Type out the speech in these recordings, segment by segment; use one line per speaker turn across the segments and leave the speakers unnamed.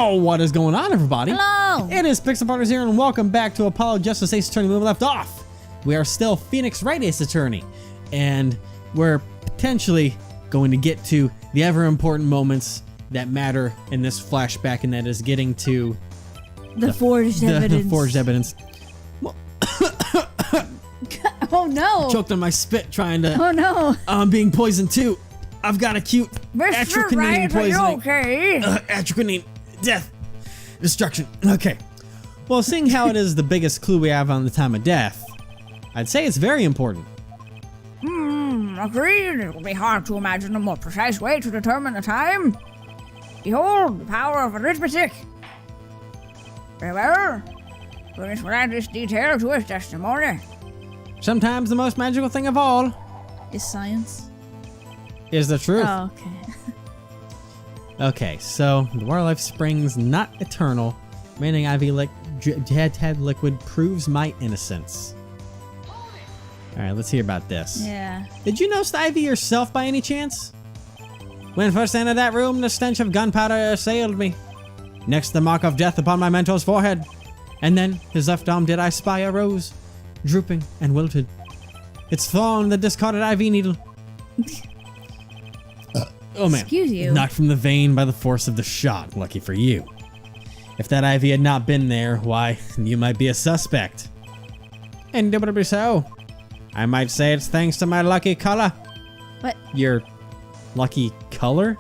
Oh, what is going on, everybody?
Hello!
It is Pixel Partners here, and welcome back to Apollo Justice Ace Attorney. When we left off, we are still Phoenix Wright Ace Attorney, and we're potentially going to get to the ever-important moments that matter in this flashback, and that is getting to
The forged evidence.
The forged evidence.
Oh no!
Choked on my spit trying to...
Oh no!
I'm being poisoned too. I've got acute
Mr. Wright, are you okay?
Atroquinine. Death. Destruction. Okay. Well, seeing how it is the biggest clue we have on the time of death, I'd say it's very important.
Agreed. It will be hard to imagine a more precise way to determine the time. Behold, the power of arithmetic. Very well. Let us add this detail to his testimony.
Sometimes the most magical thing of all
Is science?
is the truth.
Oh, okay.
Okay, so the water life springs not eternal. Remaining IV head liquid proves my innocence. Alright, let's hear about this.
Yeah.
Did you notice the IV yourself by any chance? When first entered that room, the stench of gunpowder assailed me. Next, the mark of death upon my mentor's forehead. And then, his left arm did I spy a rose, drooping and wilted. Its thorn, the discarded IV needle. Oh man.
Excuse you.
Knocked from the vein by the force of the shot. Lucky for you. If that IV had not been there, why, you might be a suspect. Indubitably so. I might say it's thanks to my lucky color.
What?
Your lucky color?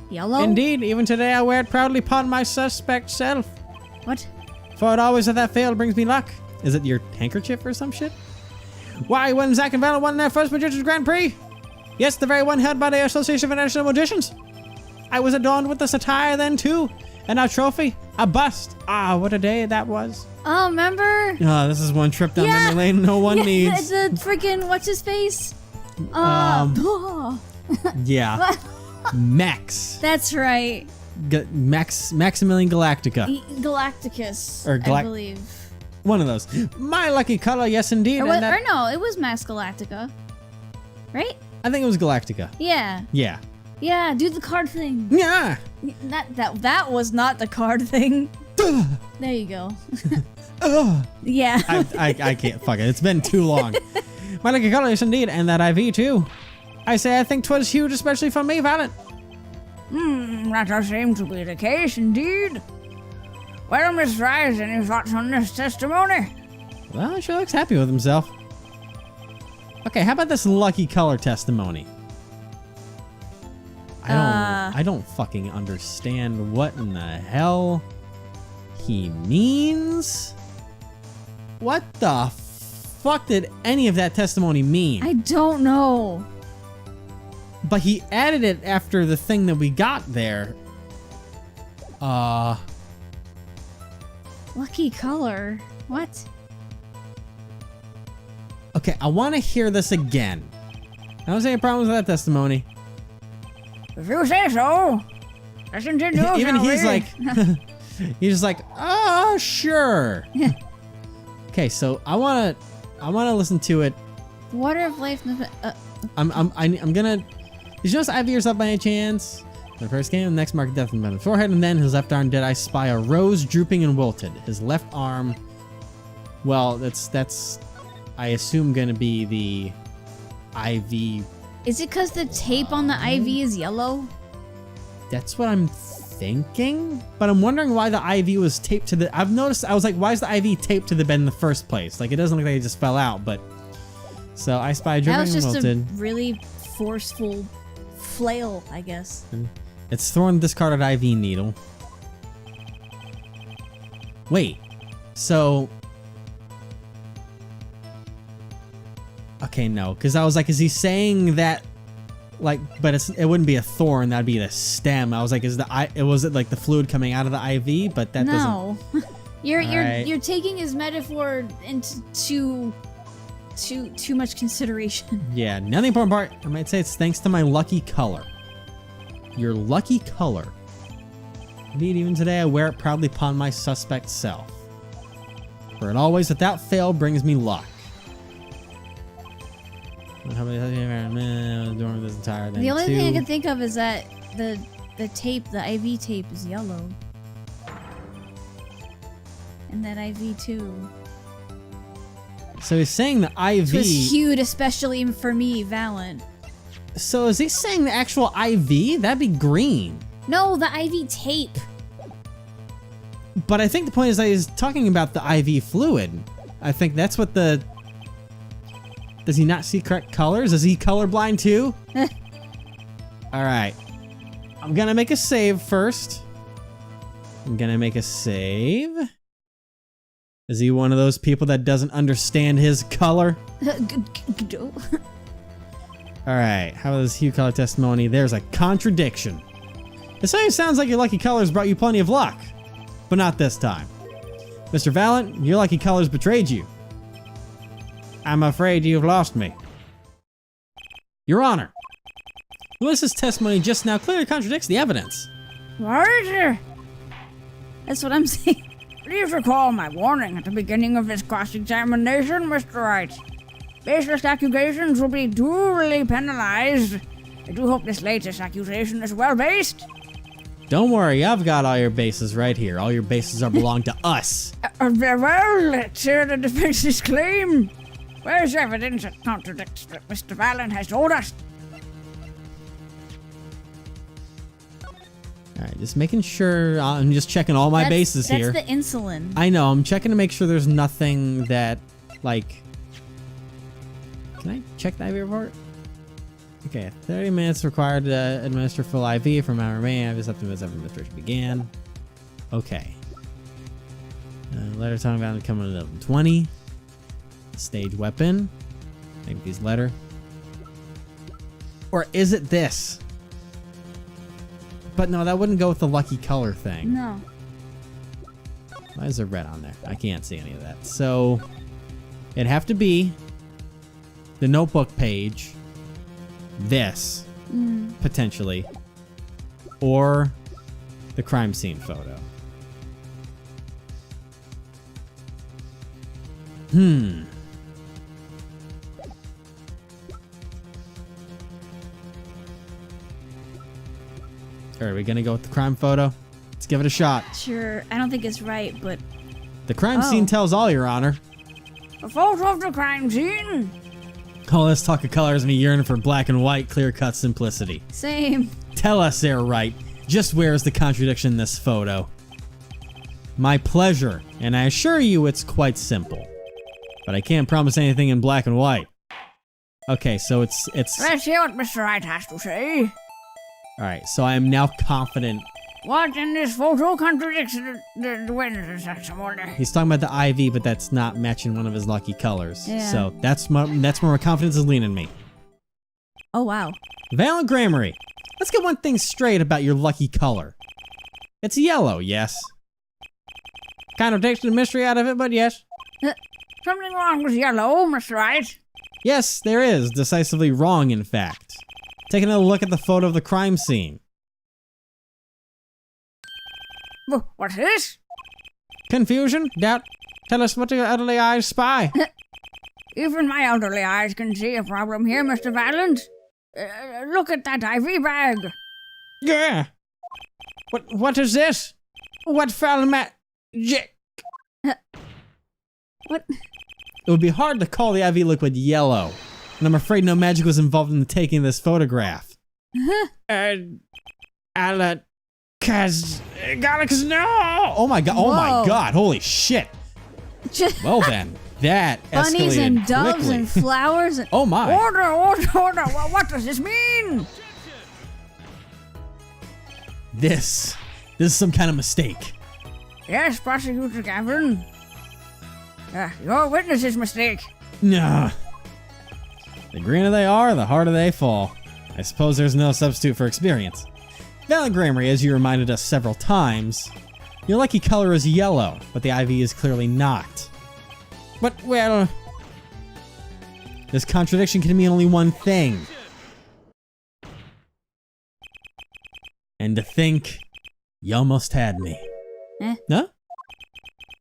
Yellow?
Indeed, even today I wear it proudly upon my suspect self.
What?
For it always without fail brings me luck. Is it your handkerchief or some shit? Why, when Zack and Valent won their first Magician's Grand Prix? Yes, the very one held by the Association of International Magicians. I was adorned with this attire then too. And our trophy, a bust. Ah, what a day that was.
Oh, remember?
Oh, this is one trip down memory lane no one needs.
The freaking, what's his face?
Yeah. Max.
That's right.
Maximilian Galactica.
Galacticus,
Or
I believe.
One of those. My lucky color, yes indeed.
Or no, it was Max Galactica. Right?
I think it was Galactica.
Yeah.
Yeah.
Yeah, do the card thing.
Yeah.
That was not the card thing. There you go. Yeah.
I can't. Fuck it. It's been too long. My lucky color, yes indeed. And that IV too. I say I think 'twas huge, especially for me, Valent.
That does seem to be the case, indeed. Well, Miss Rise, any thoughts on this testimony?
Well, he sure looks happy with himself. Okay, how about this lucky color testimony? I don't fucking understand what in the hell he means. What the fuck did any of that testimony mean?
I don't know.
But he added it after the thing that we got there.
Lucky color? What?
Okay, I want to hear this again. I don't see any problems with that testimony.
If you say so. Let's continue.
Even he's like, he's just like, oh, sure. Okay, so I wanna listen to it.
Water of life.
I'm gonna. Did you notice IV yourself by any chance? The first game, the next mark death in the forehead, and then his left arm did I spy a rose drooping and wilted. His left arm, well, that's I assume gonna be the IV.
Is it because the tape on the IV is yellow?
That's what I'm thinking, but I'm wondering why the IV was taped to the. I've noticed. I was like, why is the IV taped to the bed in the first place? Like, it doesn't look like it just fell out, but. So I spy drooping and wilted.
That was just a really forceful flail, I guess.
It's thorn discarded IV needle. Wait, so. Okay, no, because I was like, is he saying that, like, but it wouldn't be a thorn, that'd be the stem. I was like, was it like the fluid coming out of the IV? But that
no.
doesn't.
You're taking his metaphor into too much consideration.
Yeah, now the important part, I might say it's thanks to my lucky color. Your lucky color. Indeed, even today I wear it proudly upon my suspect self. For it always, without fail, brings me luck. During this entire thing.
The only thing I can think of is that the tape, the IV tape, is yellow.
And that IV too.
So he's saying the IV.
It was huge, especially for me, Valant.
So is he saying the actual IV? That'd be green.
No, the IV tape.
But I think the point is that he's talking about the IV fluid. I think that's what the... Does he not see correct colors? Is he colorblind too? Alright. I'm gonna make a save first. Is he one of those people that doesn't understand his color? Alright, how is hue color testimony? There's a contradiction. This always sounds like your lucky colors brought you plenty of luck. But not this time. Mr. Valant, your lucky colors betrayed you. I'm afraid you've lost me. Your Honor, Melissa's testimony just now clearly contradicts the evidence.
What?
That's what I'm saying.
Please recall my warning at the beginning of this cross-examination, Mr. Wright. Baseless accusations will be duly penalized. I do hope this latest accusation is well-based.
Don't worry, I've got all your bases right here. All your bases are belong to us.
Very well, let's hear the defense's claim. Where's evidence that contradicts what Mr. Valant has told us?
Alright, just making sure. I'm just checking all my bases here.
That's the insulin.
I know, I'm checking to make sure there's nothing that, like... Can I check the IV report? Okay, 30 minutes required to administer full IV from our remaining IV up to as administration began. Okay. Letter talking about coming at level 20. Stage weapon. Maybe these letter. Or is it this? But no, that wouldn't go with the lucky color thing.
No.
Why is there red on there? I can't see any of that. So, it'd have to be the notebook page, this, potentially, or the crime scene photo. Are we gonna go with the crime photo? Let's give it a shot.
Sure. I don't think it's right, but...
The crime scene tells all, Your Honor.
A photo of the crime scene?
Oh, let's talk of colors and a yearning for black and white, clear-cut simplicity.
Same.
Tell us they're right. Just where is the contradiction in this photo? My pleasure, and I assure you it's quite simple. But I can't promise anything in black and white. Okay, so it's...
Let's hear what Mr. Wright has to say.
Alright, so I am now confident.
What in this photo contradicts the witness's testimony?
He's talking about the IV, but that's not matching one of his lucky colors.
Yeah.
So that's where my confidence is leaning me.
Oh, wow.
Valant Grammary, let's get one thing straight about your lucky color. It's yellow, yes. Kind of takes the mystery out of it, but yes.
Something wrong with yellow, Mr. Wright?
Yes, there is. Decisively wrong, in fact. Take another look at the photo of the crime scene.
What's this?
Confusion? Doubt? Tell us what your elderly eyes spy.
Even my elderly eyes can see a problem here, Mr. Valant. Look at that IV bag.
Yeah. What is this? What foul magic?
What?
It would be hard to call the IV liquid yellow, and I'm afraid no magic was involved in the taking of this photograph. Galacus, no! Oh my god! Oh my
Whoa.
god! Holy shit! Well then, that
Bunnies
escalated
and doves
quickly.
and flowers and...
Oh my!
Order! What does this mean?
This is some kind of mistake.
Yes, Prosecutor Gavin. Your witness's mistake.
Nah. The greener they are, the harder they fall. I suppose there's no substitute for experience. Valant Grammary, as you reminded us several times, your lucky color is yellow, but the IV is clearly not. But, well... This contradiction can mean only one thing. And to think, you almost had me. Huh?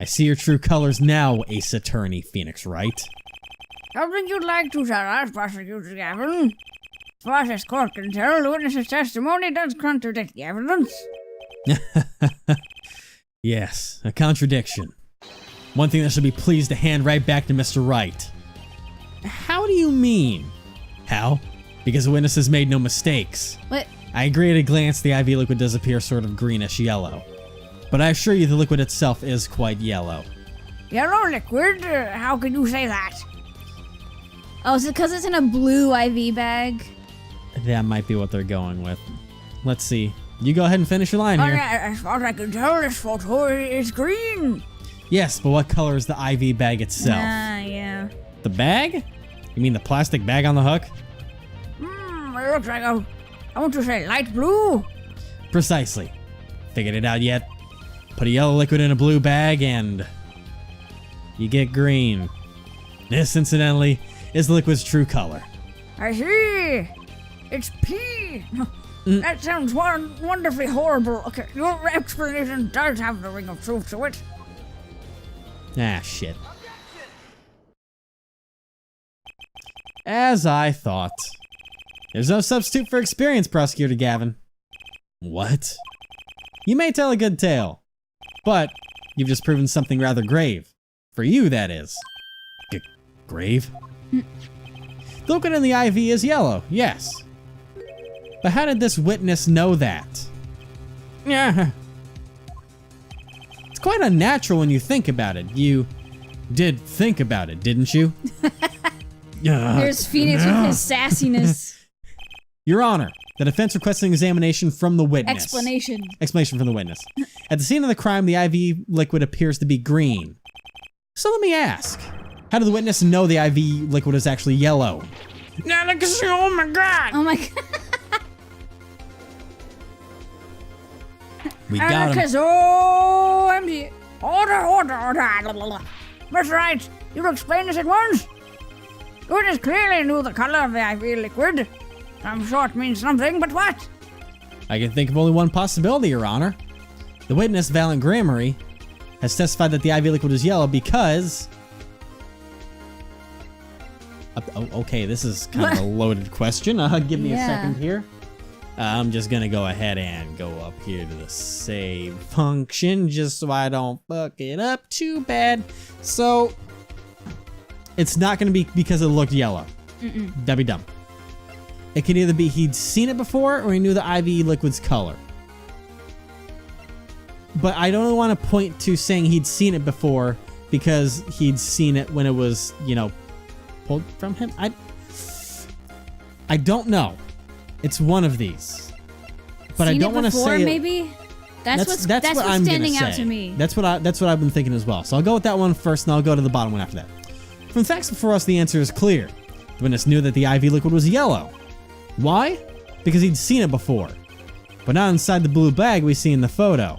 I see your true colors now, Ace Attorney Phoenix Wright.
Something you'd like to tell us, Prosecutor Gavin? As far as this court can tell, the witness's testimony does contradict the evidence.
Yes, a contradiction. One thing that should be pleased to hand right back to Mr. Wright. How do you mean? How? Because the witness has made no mistakes.
What?
I agree at a glance the IV liquid does appear sort of greenish yellow. But I assure you the liquid itself is quite yellow.
Yellow liquid? How can you say that?
Oh, is it because it's in a blue IV bag?
That might be what they're going with. Let's see. You go ahead and finish your line
Oh,
here.
yeah, as far as I can tell, this photo is green.
Yes, but what color is the IV bag itself?
Yeah.
The bag? You mean the plastic bag on the hook?
It looks like I want to say light blue.
Precisely. Figured it out yet? Put a yellow liquid in a blue bag and you get green. This, incidentally, is the liquid's true color.
I see. It's pee. That sounds wonderfully horrible. Okay, your explanation does have the ring of truth to it.
Ah, shit. As I thought. There's no substitute for experience, Prosecutor Gavin. What? You may tell a good tale, but you've just proven something rather grave. For you, that is. Grave? The liquid in the IV is yellow, yes. But how did this witness know that? Yeah. It's quite unnatural when you think about it. You did think about it, didn't you?
There's Phoenix with his sassiness.
Your Honor, the defense requests an examination from the witness. Explanation from the witness. At the scene of the crime, the IV liquid appears to be green. So let me ask, how did the witness know the IV liquid is actually yellow? Oh my god!
Oh my god.
We got him.
Because OMG. Order. Mr. Wright, you will explain this at once? The witness clearly knew the color of the IV liquid. I'm sure it means something, but what?
I can think of only one possibility, Your Honor. The witness, Valant Grammary, has testified that the IV liquid is yellow because... okay, this is kind of a loaded question. Give me a second here. I'm just gonna go ahead and go up here to the save function just so I don't fuck it up too bad. So, it's not gonna be because it looked yellow. That'd be dumb. It could either be he'd seen it before or he knew the IV liquid's color. But I don't want to point to saying he'd seen it before because he'd seen it when it was, you know, pulled from him. I don't know. It's one of these. But I don't want to say
maybe? That's what's standing out to me.
That's what I've been thinking as well. So I'll go with that one first and I'll go to the bottom one after that. From the facts before us, the answer is clear. The witness knew that the IV liquid was yellow. Why? Because he'd seen it before. But not inside the blue bag we see in the photo.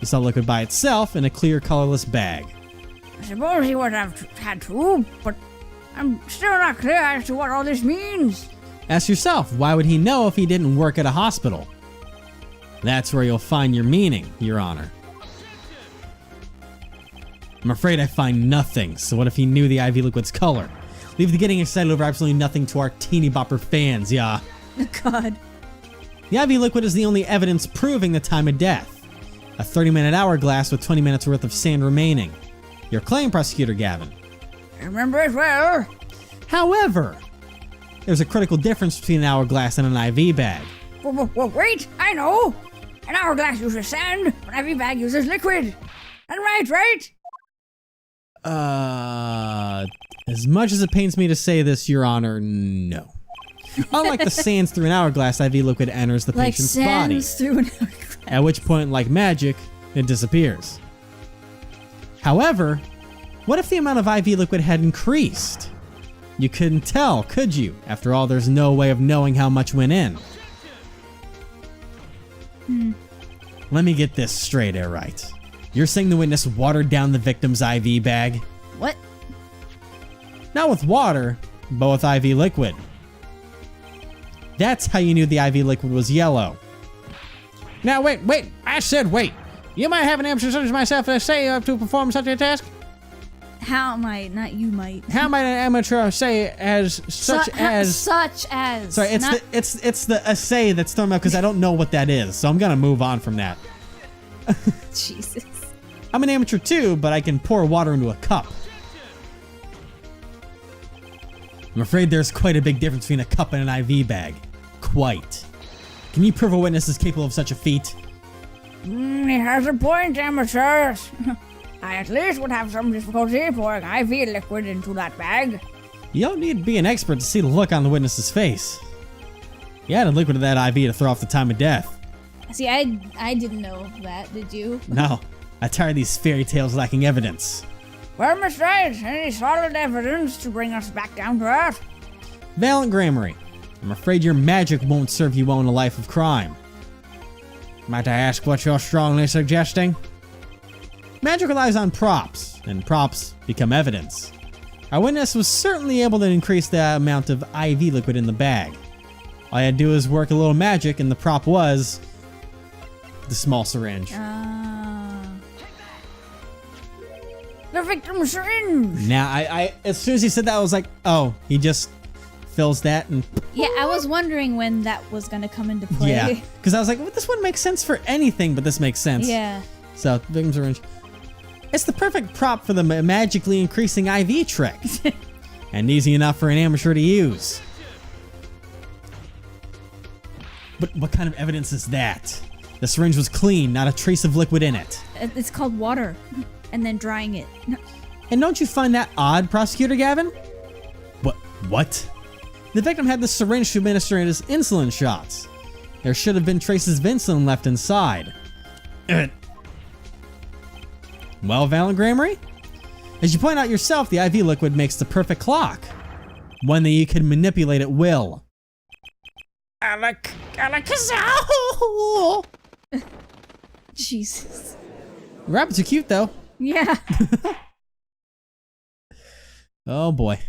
He saw the liquid by itself in a clear, colorless bag.
I suppose he would have had to, but I'm still not clear as to what all this means.
Ask yourself, why would he know if he didn't work at a hospital? That's where you'll find your meaning, Your Honor. I'm afraid I find nothing, so what if he knew the IV liquid's color? Leave the getting excited over absolutely nothing to our teeny bopper fans, yeah.
God.
The IV liquid is the only evidence proving the time of death. A 30-minute hourglass with 20 minutes worth of sand remaining. Your claim, Prosecutor Gavin.
I remember it well.
However, there's a critical difference between an hourglass and an IV bag.
Wait, I know. An hourglass uses sand, an IV bag uses liquid. And right?
As much as it pains me to say this, Your Honor, no. Unlike the sands through an hourglass, IV liquid enters the patient's body.
Like sands through an hourglass.
At which point, like magic, it disappears. However, what if the amount of IV liquid had increased? You couldn't tell, could you? After all, there's no way of knowing how much went in. Let me get this straight, Right. You're saying the witness watered down the victim's IV bag?
What?
Not with water, but with IV liquid. That's how you knew the IV liquid was yellow. Now wait, I said wait. You might have an amateur such as myself to say to perform such a task?
How might, not you might.
How might an amateur say as such as...
Such as.
Sorry, it's the assay that's thrown out because I don't know what that is, so I'm gonna move on from that.
Jesus.
I'm an amateur too, but I can pour water into a cup. I'm afraid there's quite a big difference between a cup and an IV bag. Quite. Can you prove a witness is capable of such a feat?
He has a point, amateurs. I at least would have some difficulty pouring IV liquid into that bag.
You don't need to be an expert to see the look on the witness's face. He added liquid to that IV to throw off the time of death.
See, I didn't know that, did you?
No, I tired of these fairy tales lacking evidence.
Well, Miss Wright, any solid evidence to bring us back down to earth?
Valiant Grammary, I'm afraid your magic won't serve you well in a life of crime. Might I ask what you're strongly suggesting? Magic relies on props, and props become evidence. Our witness was certainly able to increase the amount of IV liquid in the bag. All I had to do is work a little magic, and the prop was the small syringe.
The victim's syringe!
Now, I as soon as he said that, I was like, oh, he just fills that and...
Yeah, I was wondering when that was gonna come into play.
Yeah, because I was like, well, this wouldn't make sense for anything, but this makes sense.
Yeah.
So, victim syringe. It's the perfect prop for the magically increasing IV trick. And easy enough for an amateur to use. But what kind of evidence is that? The syringe was clean, not a trace of liquid in it.
It's called water, and then drying it.
And don't you find that odd, Prosecutor Gavin? What? The victim had the syringe to administer his insulin shots. There should have been traces of insulin left inside. Well, Valiant Grammary? As you point out yourself, the IV liquid makes the perfect clock. One that you can manipulate at will.
Alakazoo!
Jesus.
Rabbits are cute, though.
Yeah.
Oh, boy.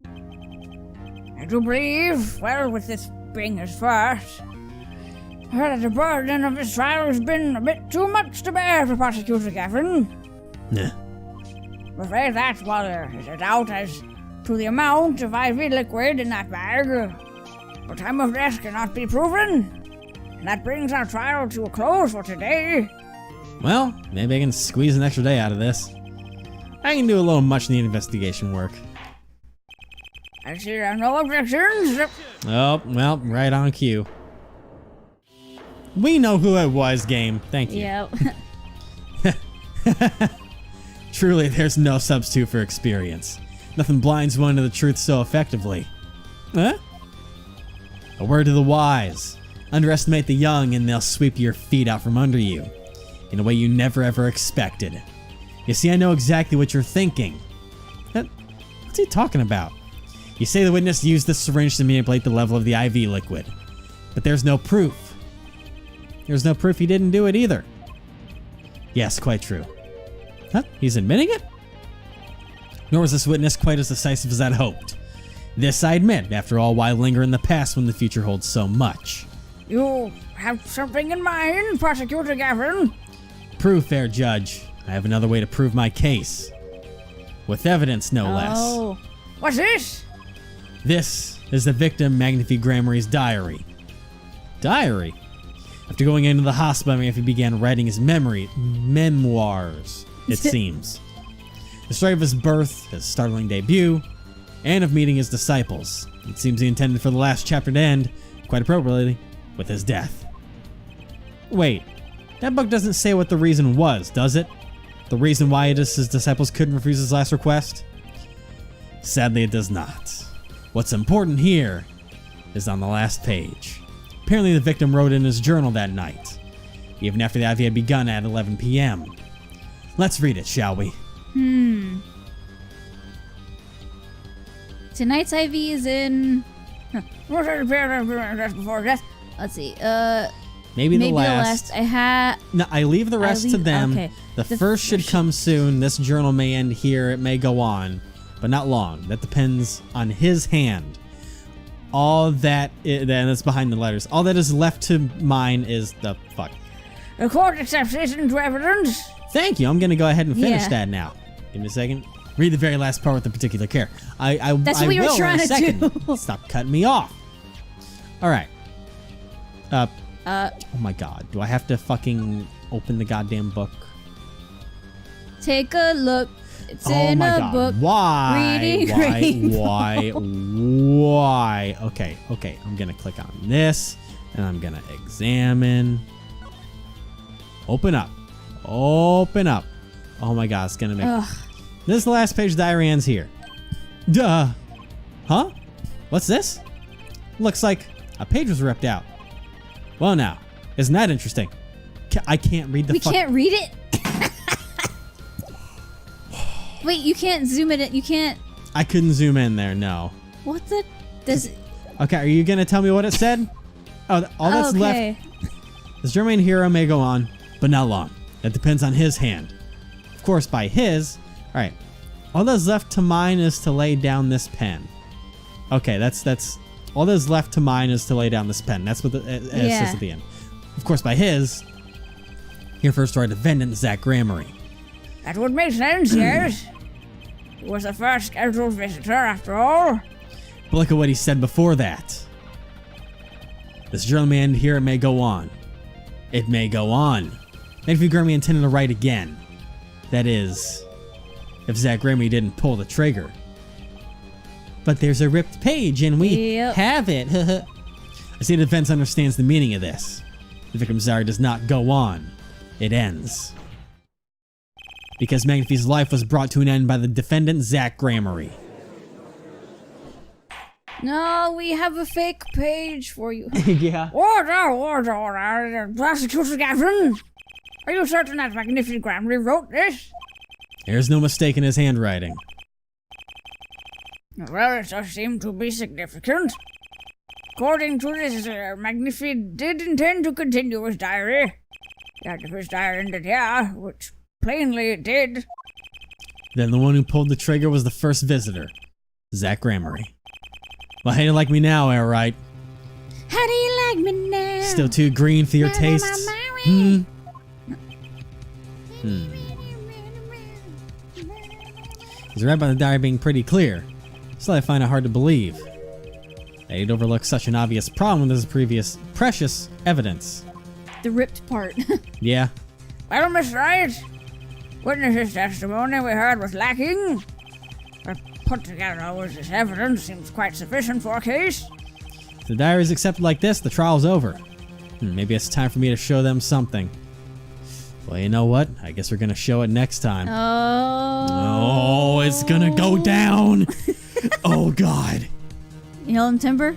I do believe, well, with this being his first, that the burden of this trial has been a bit too much to bear for Prosecutor Gavin.
Nah.
I'm afraid that, while there is a doubt as to the amount of IV liquid in that bag, the time of death cannot be proven. And that brings our trial to a close for today.
Well, maybe I can squeeze an extra day out of this. I can do a little much-needed investigation work.
I see there are no objections.
Oh, well, right on cue. We know who it was, game. Thank you.
Yep.
Truly, there's no substitute for experience. Nothing blinds one to the truth so effectively. Huh? A word to the wise. Underestimate the young and they'll sweep your feet out from under you. In a way you never ever expected. You see, I know exactly what you're thinking. What's he talking about? You say the witness used this syringe to manipulate the level of the IV liquid. But there's no proof. There's no proof he didn't do it either. Yes, quite true. Huh? He's admitting it? Nor was this witness quite as decisive as I'd hoped. This I admit, after all, why linger in the past when the future holds so much?
You have something in mind, Prosecutor Gavin?
Proof, fair judge. I have another way to prove my case. With evidence, no less.
Oh.
What's this?
This is the victim Magnifique Grammary's diary. Diary? After going into the hospital, Magnifique began writing his memoirs, it seems. The story of his birth, his startling debut, and of meeting his disciples. It seems he intended for the last chapter to end, quite appropriately, with his death. Wait, that book doesn't say what the reason was, does it? The reason why his disciples couldn't refuse his last request? Sadly, it does not. What's important here is on the last page. Apparently, the victim wrote in his journal that night, even after the IV had begun at 11 p.m. Let's read it, shall we?
Tonight's IV is in...
What are the paragraphs before death?
Let's see.
Maybe the
maybe
last.
No,
I leave the rest to them.
okay.
The first should come soon. This journal may end here. It may go on, but not long. That depends on his hand. All that, that's behind the letters. All that is left to mine is the fuck.
The court accepts this into evidence.
Thank you. I'm going to go ahead and finish
Yeah.
that now. Give me a second. Read the very last part with a particular care.
That's what you were
will
trying
in a
to
second.
do.
Stop cutting me off. All right. Oh my god. Do I have to fucking open the goddamn book?
Take a look. It's
Oh
in
my
a
god.
book.
Why?
Reading rainbow.
Why? Okay. I'm gonna click on this and I'm gonna examine. Open up. Oh my god, it's gonna make.
Ugh.
This last page diary ends here. Duh. Huh? What's this? Looks like a page was ripped out. Well now, isn't that interesting? I can't read the
We can't read it? Wait, you can't zoom it in. You can't.
I couldn't zoom in there, no.
What the? Does.
Okay, are you gonna tell me what it said? Oh, all that's
okay.
left. This German hero may go on, but not long. That depends on his hand. Of course, by his. All right. All that's left to mine is to lay down this pen. Okay, that's all that's left to mine is to lay down this pen. That's what it says at the end. Of course, by his. Here first to our defendant, Zach Gramery.
That would make sense, yes. He was the first scheduled visitor, after all.
But look at what he said before that. This German man here may go on. It may go on. Maybe Gramery intended to write again. That is, if Zach Gramery didn't pull the trigger. But there's a ripped page and we have it. I see the defense understands the meaning of this. The victim's diary does not go on. It ends. Because Magnifi's life was brought to an end by the defendant, Zach Gramery.
No, we have a fake page for you.
Yeah.
Order, Prosecutor Gavin. Are you certain that Magnificent Gramery wrote this?
There's no mistake in his handwriting.
Well, it does seem to be significant. According to this, Magnifi did intend to continue his diary. Yet if his diary ended here, which plainly it did.
Then the one who pulled the trigger was the first visitor, Zach Gramery. Well, how do you like me now, alright?
How do you like me now?
Still too green for your tastes? He's right about the diary being pretty clear. Still, I find it hard to believe that he'd overlook such an obvious problem with his previous precious evidence.
The ripped part.
Yeah.
Well, Miss Wright, witness's testimony we heard was lacking. But put together always this evidence seems quite sufficient for a case.
If the diary is accepted like this, the trial's over. Maybe it's time for me to show them something. Well, you know what? I guess we're gonna show it next time.
Oh.
Oh, it's gonna go down! Oh, God.
You know them, Timber?